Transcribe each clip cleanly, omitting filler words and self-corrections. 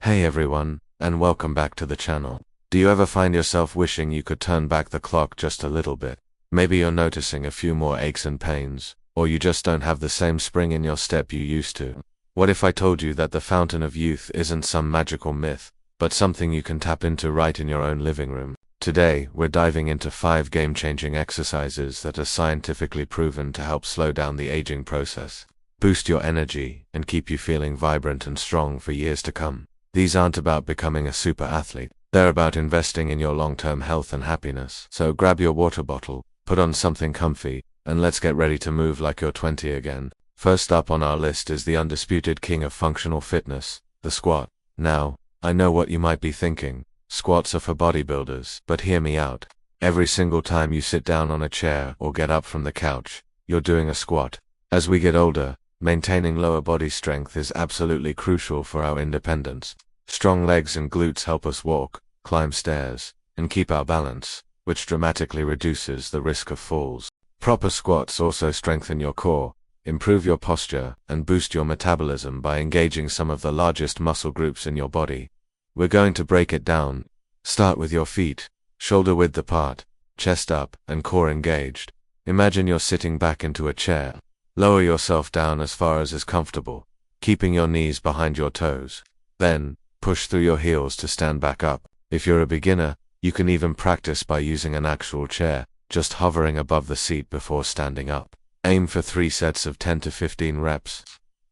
Hey everyone, and welcome back to the channel. Do you ever find yourself wishing you could turn back the clock just a little bit? Maybe you're noticing a few more aches and pains, or you just don't have the same spring in your step you used to. What if I told you that the fountain of youth isn't some magical myth, but something you can tap into right in your own living room? Today, we're diving into 5 game-changing exercises that are scientifically proven to help slow down the aging process, boost your energy, and keep you feeling vibrant and strong for years to come. These aren't about becoming a super athlete. They're about investing in your long-term health and happiness. So grab your water bottle, put on something comfy, and let's get ready to move like you're 20 again. First up on our list is the undisputed king of functional fitness, the squat. Now, I know what you might be thinking. Squats are for bodybuilders, but hear me out. Every single time you sit down on a chair or get up from the couch, you're doing a squat. As we get older, maintaining lower body strength is absolutely crucial for our independence. Strong legs and glutes help us walk, climb stairs, and keep our balance, which dramatically reduces the risk of falls. Proper squats also strengthen your core, improve your posture, and boost your metabolism by engaging some of the largest muscle groups in your body. We're going to break it down. Start with your feet, shoulder width apart, chest up, and core engaged. Imagine you're sitting back into a chair. Lower yourself down as far as is comfortable, keeping your knees behind your toes. Then, push through your heels to stand back up. If you're a beginner, you can even practice by using an actual chair, just hovering above the seat before standing up. Aim for 3 sets of 10 to 15 reps.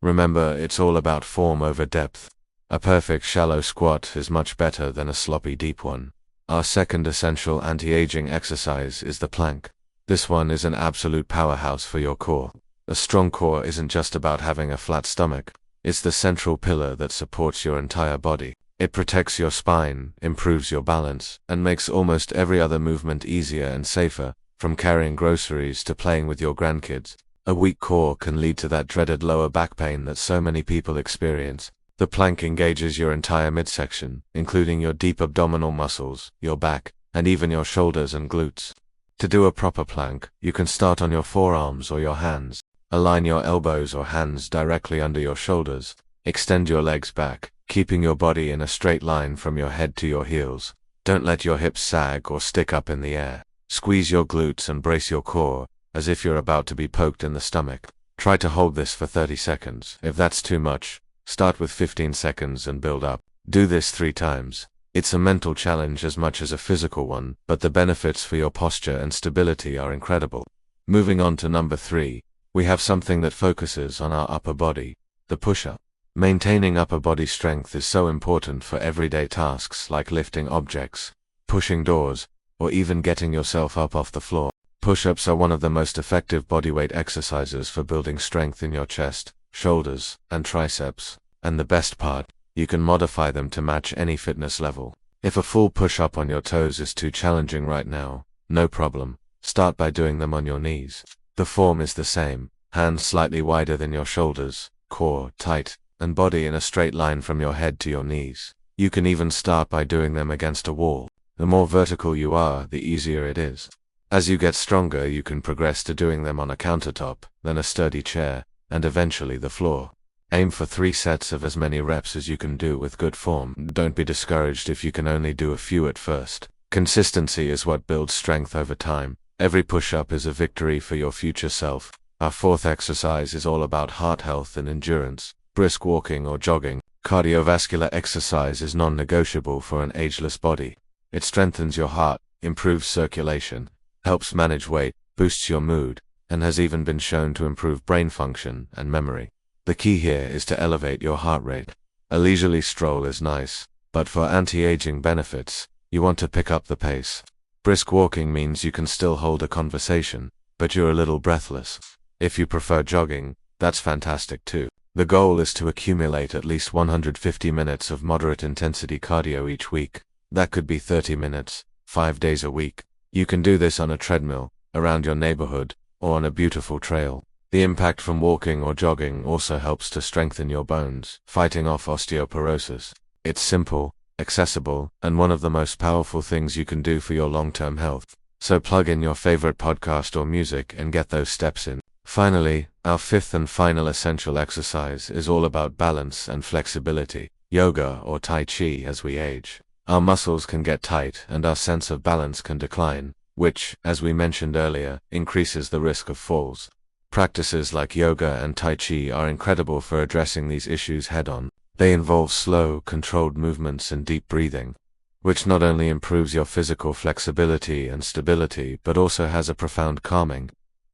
Remember, it's all about form over depth. A perfect shallow squat is much better than a sloppy deep one. Our second essential anti-aging exercise is the plank. This one is an absolute powerhouse for your core. A strong core isn't just about having a flat stomach. It's the central pillar that supports your entire body. It protects your spine, improves your balance, and makes almost every other movement easier and safer, from carrying groceries to playing with your grandkids. A weak core can lead to that dreaded lower back pain that so many people experience. The plank engages your entire midsection, including your deep abdominal muscles, your back, and even your shoulders and glutes. To do a proper plank, you can start on your forearms or your hands. Align your elbows or hands directly under your shoulders. Extend your legs back, keeping your body in a straight line from your head to your heels. Don't let your hips sag or stick up in the air. Squeeze your glutes and brace your core, as if you're about to be poked in the stomach. Try to hold this for 30 seconds. If that's too much, start with 15 seconds and build up. Do this 3 times. It's a mental challenge as much as a physical one, but the benefits for your posture and stability are incredible. Moving on to number 3. We have something that focuses on our upper body, the push-up. Maintaining upper body strength is so important for everyday tasks like lifting objects, pushing doors, or even getting yourself up off the floor. Push-ups are one of the most effective bodyweight exercises for building strength in your chest, shoulders, and triceps. And the best part, you can modify them to match any fitness level. If a full push-up on your toes is too challenging right now, no problem. Start by doing them on your knees. The form is the same, hands slightly wider than your shoulders, core tight, and body in a straight line from your head to your knees. You can even start by doing them against a wall. The more vertical you are, the easier it is. As you get stronger, you can progress to doing them on a countertop, then a sturdy chair, and eventually the floor. Aim for 3 sets of as many reps as you can do with good form. Don't be discouraged if you can only do a few at first. Consistency is what builds strength over time. Every push-up is a victory for your future self. Our 4th exercise is all about heart health and endurance. Brisk walking or jogging. Cardiovascular exercise is non-negotiable for an ageless body. It strengthens your heart, improves circulation, helps manage weight, boosts your mood, and has even been shown to improve brain function and memory. The key here is to elevate your heart rate. A leisurely stroll is nice, but for anti-aging benefits, you want to pick up the pace. Brisk walking means you can still hold a conversation, but you're a little breathless. If you prefer jogging, that's fantastic too. The goal is to accumulate at least 150 minutes of moderate intensity cardio each week. That could be 30 minutes, 5 days a week. You can do this on a treadmill, around your neighborhood, or on a beautiful trail. The impact from walking or jogging also helps to strengthen your bones, fighting off osteoporosis. It's simple, accessible, and one of the most powerful things you can do for your long-term health. So plug in your favorite podcast or music and get those steps in. Finally, our 5th and final essential exercise is all about balance and flexibility. yoga, or Tai Chi as we age. Our muscles can get tight and our sense of balance can decline, which, as we mentioned earlier, increases the risk of falls. Practices like yoga and Tai Chi are incredible for addressing these issues head-on. They involve slow, controlled movements and deep breathing, which not only improves your physical flexibility and stability but also has a profound calming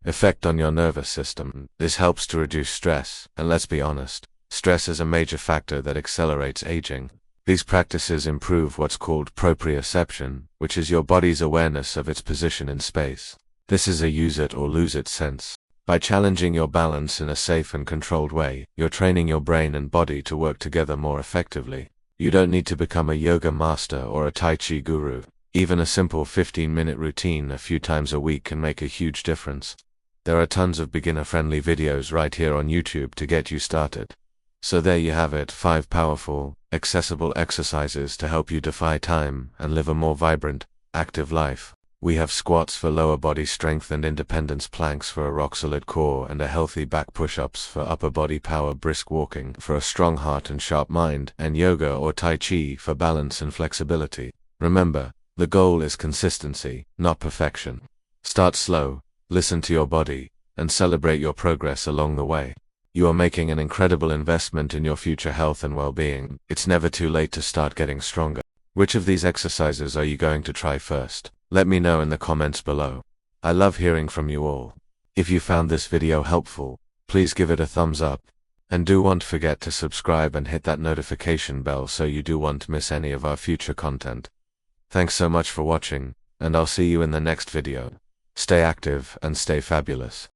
effect on your nervous system. This helps to reduce stress, and let's be honest, stress is a major factor that accelerates aging. These practices improve what's called proprioception, which is your body's awareness of its position in space. This is a use it or lose it sense. By challenging your balance in a safe and controlled way, you're training your brain and body to work together more effectively. You don't need to become a yoga master or a Tai Chi guru. Even a simple 15-minute routine a few times a week can make a huge difference. There are tons of beginner-friendly videos right here on YouTube to get you started. So there you have it, 5 powerful, accessible exercises to help you defy time and live a more vibrant, active life. We have squats for lower body strength and independence, planks for a rock-solid core, and a healthy back push-ups for upper body power, brisk walking for a strong heart and sharp mind, and yoga or Tai Chi for balance and flexibility. Remember, the goal is consistency, not perfection. Start slow, listen to your body, and celebrate your progress along the way. You are making an incredible investment in your future health and well-being. It's never too late to start getting stronger. Which of these exercises are you going to try first? Let me know in the comments below. I love hearing from you all. If you found this video helpful, please give it a thumbs up. And don't forget to subscribe and hit that notification bell so you won't miss any of our future content. Thanks so much for watching, and I'll see you in the next video. Stay active and stay fabulous.